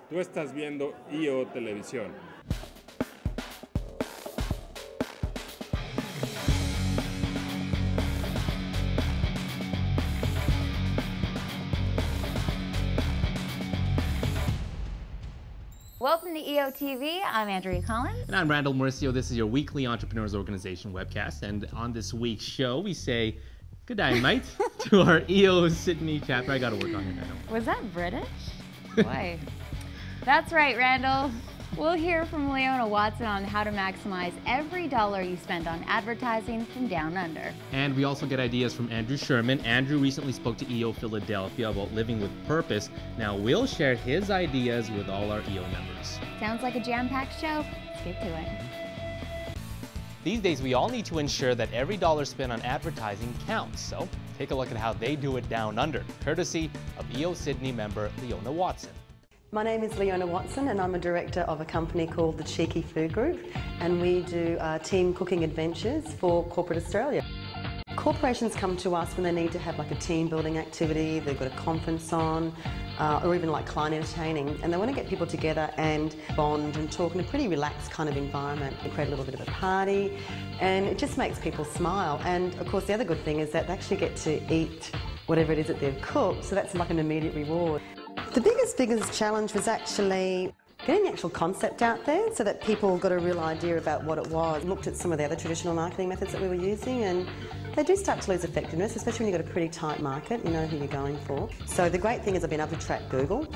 Tú estás viendo EO Televisión. Welcome to EOtv. I'm Andrea Collins. And I'm Randall Mauricio. This is your weekly Entrepreneurs Organization webcast. And on this week's show, we say good day, mate, to our EO Sydney chapter. I got to work on it now. Was that British? Boy. That's right, Randall. We'll hear from Leona Watson on how to maximize every dollar you spend on advertising from down under. And we also get ideas from Andrew Sherman. Andrew recently spoke to EO Philadelphia about living with purpose. Now we'll share his ideas with all our EO members. Sounds like a jam-packed show. Let's get to it. These days, we all need to ensure that every dollar spent on advertising counts. So take a look at how they do it down under, courtesy of EO Sydney member Leona Watson. My name is Leona Watson and I'm a director of a company called the Cheeky Food Group, and we do team cooking adventures for corporate Australia. Corporations come to us when they need to have like a team building activity, they've got a conference on, or even like client entertaining, and they want to get people together and bond and talk in a pretty relaxed kind of environment. We create a little bit of a party and it just makes people smile. And of course the other good thing is that they actually get to eat whatever it is that they've cooked, so that's like an immediate reward. The biggest challenge was actually getting the actual concept out there so that people got a real idea about what it was. Looked at some of the other traditional marketing methods that we were using, and they do start to lose effectiveness, especially when you've got a pretty tight market, you know who you're going for. So the great thing is I've been able to track Google.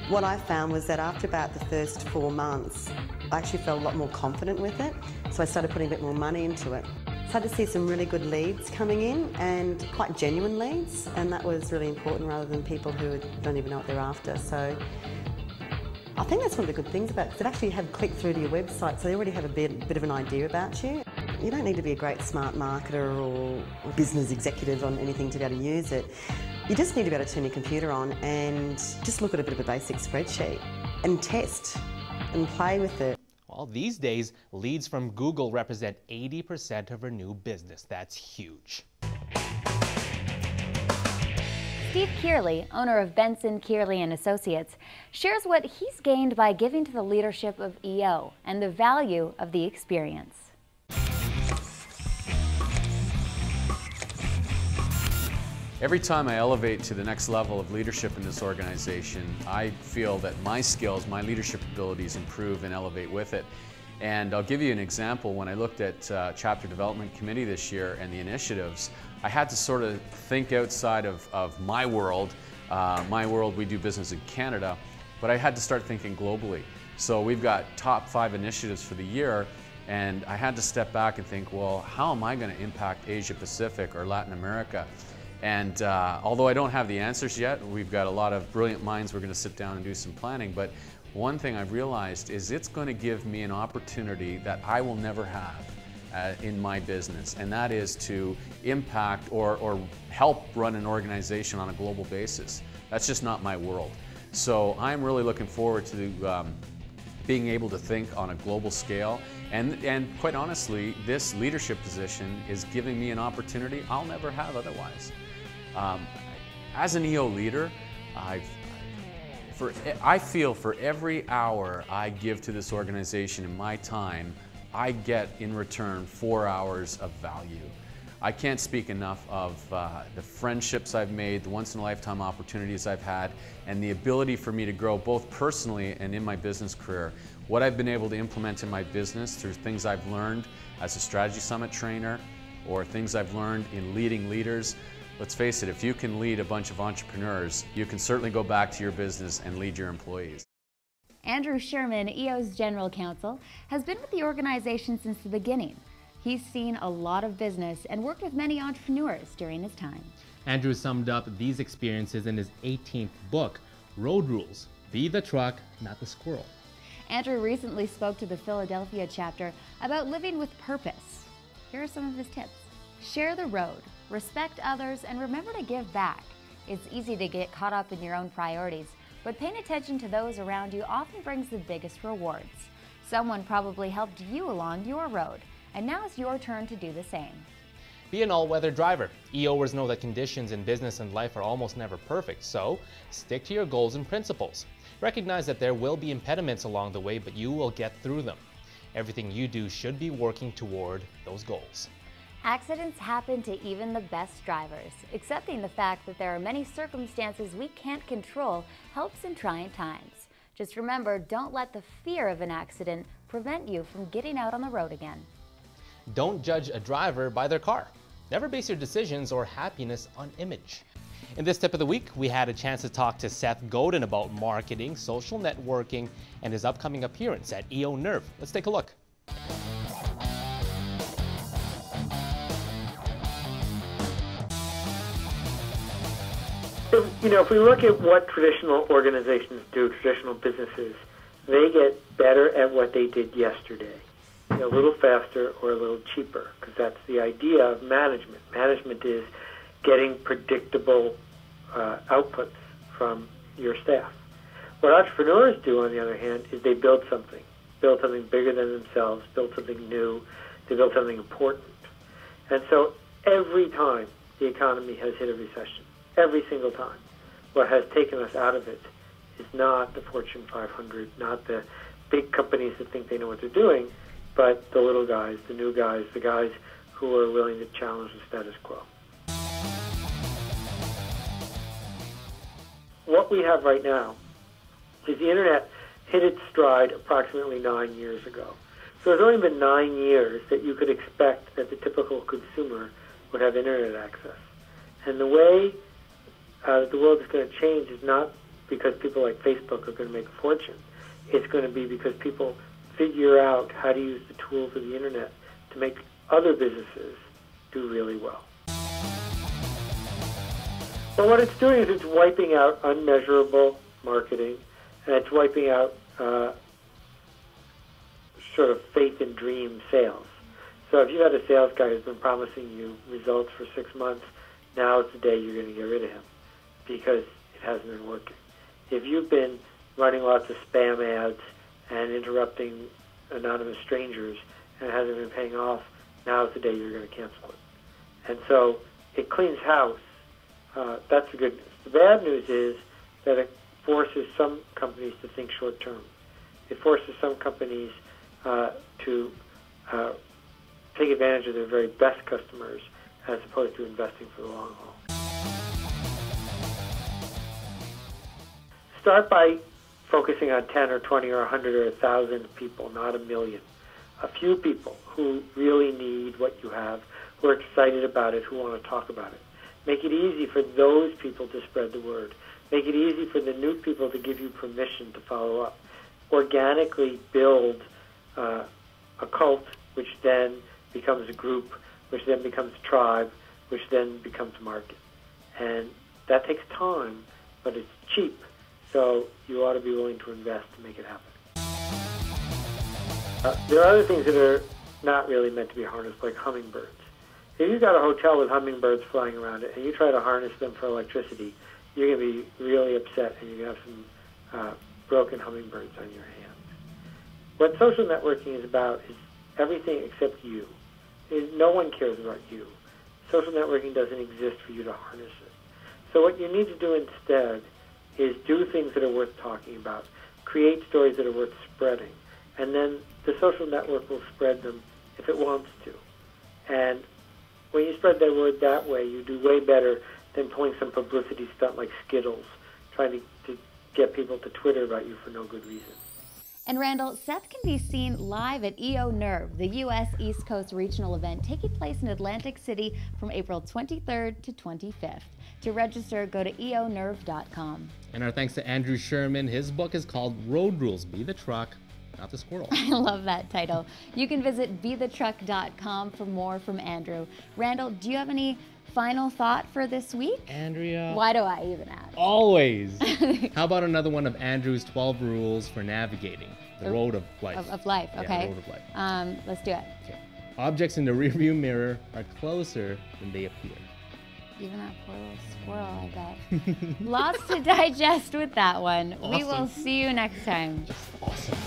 What I found was that after about the first 4 months, I actually felt a lot more confident with it, so I started putting a bit more money into it. Started to see some really good leads coming in, and quite genuine leads, and that was really important rather than people who don't even know what they're after. So I think that's one of the good things about it, because it actually have clicked through to your website, so they already have a bit of an idea about you. You don't need to be a great smart marketer or business executive on anything to be able to use it. You just need to be able to turn your computer on and just look at a bit of a basic spreadsheet and test and play with it. Well, these days, leads from Google represent 80% of our new business. That's huge. Steve Kearley, owner of Benson, Kearley & Associates, shares what he's gained by giving to the leadership of EO and the value of the experience. Every time I elevate to the next level of leadership in this organization, I feel that my skills, my leadership abilities improve and elevate with it. And I'll give you an example. When I looked at Chapter Development Committee this year and the initiatives, I had to sort of think outside of my world. We do business in Canada, but I had to start thinking globally. So we've got top 5 initiatives for the year, and I had to step back and think, well, how am I going to impact Asia Pacific or Latin America? And although I don't have the answers yet, we've got a lot of brilliant minds. We're going to sit down and do some planning. But one thing I've realized is it's going to give me an opportunity that I will never have in my business, and that is to impact or help run an organization on a global basis. That's just not my world. So I'm really looking forward to being able to think on a global scale. And quite honestly, this leadership position is giving me an opportunity I'll never have otherwise. As an EO leader, I feel for every hour I give to this organization in my time, I get in return 4 hours of value. I can't speak enough of the friendships I've made, the once-in-a-lifetime opportunities I've had, and the ability for me to grow both personally and in my business career. What I've been able to implement in my business through things I've learned as a Strategy Summit trainer or things I've learned in leading leaders. Let's face it, if you can lead a bunch of entrepreneurs, you can certainly go back to your business and lead your employees. Andrew Sherman, EO's General Counsel, has been with the organization since the beginning. He's seen a lot of business and worked with many entrepreneurs during his time. Andrew summed up these experiences in his 18th book, Road Rules: Be the Truck, Not the Squirrel. Andrew recently spoke to the Philadelphia chapter about living with purpose. Here are some of his tips. Share the road, respect others, and remember to give back. It's easy to get caught up in your own priorities, but paying attention to those around you often brings the biggest rewards. Someone probably helped you along your road, and now it's your turn to do the same. Be an all-weather driver. EOers know that conditions in business and life are almost never perfect, so stick to your goals and principles. Recognize that there will be impediments along the way, but you will get through them. Everything you do should be working toward those goals. Accidents happen to even the best drivers. Accepting the fact that there are many circumstances we can't control helps in trying times. Just remember, don't let the fear of an accident prevent you from getting out on the road again. Don't judge a driver by their car. Never base your decisions or happiness on image. In this tip of the week, we had a chance to talk to Seth Godin about marketing, social networking, and his upcoming appearance at EOnerv. Let's take a look. If we look at what traditional organizations do, traditional businesses, they get better at what they did yesterday, a little faster or a little cheaper, because that's the idea of management. Management is getting predictable outputs from your staff. What entrepreneurs do, on the other hand, is they build something bigger than themselves, build something new, they build something important. And so every time the economy has hit a recession, every single time, what has taken us out of it is not the Fortune 500, not the big companies that think they know what they're doing, but the little guys, the new guys, the guys who are willing to challenge the status quo. What we have right now is the internet hit its stride approximately 9 years ago. So it's only been 9 years that you could expect that the typical consumer would have internet access. And the way the world is going to change is not because people like Facebook are going to make a fortune. It's going to be because people figure out how to use the tools of the internet to make other businesses do really well. But what it's doing is it's wiping out unmeasurable marketing, and it's wiping out sort of faith and dream sales. So if you had a sales guy who's been promising you results for 6 months, now it's the day you're going to get rid of him because it hasn't been working. If you've been running lots of spam ads and interrupting anonymous strangers and it hasn't been paying off, now is the day you're going to cancel it. And so it cleans house. That's the good news. The bad news is that it forces some companies to think short term. It forces some companies to take advantage of their very best customers as opposed to investing for the long haul. Start by focusing on 10 or 20 or 100 or 1,000 people, not a million. A few people who really need what you have, who are excited about it, who want to talk about it. Make it easy for those people to spread the word. Make it easy for the new people to give you permission to follow up. Organically build a cult, which then becomes a group, which then becomes a tribe, which then becomes a market. And that takes time, but it's cheap. So you ought to be willing to invest to make it happen. There are other things that are not really meant to be harnessed, like hummingbirds. If you've got a hotel with hummingbirds flying around it and you try to harness them for electricity, you're going to be really upset and you're going to have some broken hummingbirds on your hands. What social networking is about is everything except you. No one cares about you. Social networking doesn't exist for you to harness it. So what you need to do instead is do things that are worth talking about, create stories that are worth spreading, and then the social network will spread them if it wants to. And when you spread that word that way, you do way better than pulling some publicity stunt like Skittles, trying to get people to Twitter about you for no good reason. And Randall, Seth can be seen live at EOnerv, the U.S. East Coast regional event taking place in Atlantic City from April 23rd to 25th. To register, go to EOnerv.com. And our thanks to Andrew Sherman. His book is called Road Rules. Be the truck, not the squirrel. I love that title. You can visit BeTheTruck.com for more from Andrew. Randall, do you have any final thought for this week? Andrea. Why do I even ask? Always. How about another one of Andrew's 12 rules for navigating the road of life? Of life, okay. Yeah, the road of life. Let's do it. Okay. Objects in the rearview mirror are closer than they appear. Even that poor little squirrel, I bet. Lots to digest with that one. Awesome. We will see you next time. Just awesome.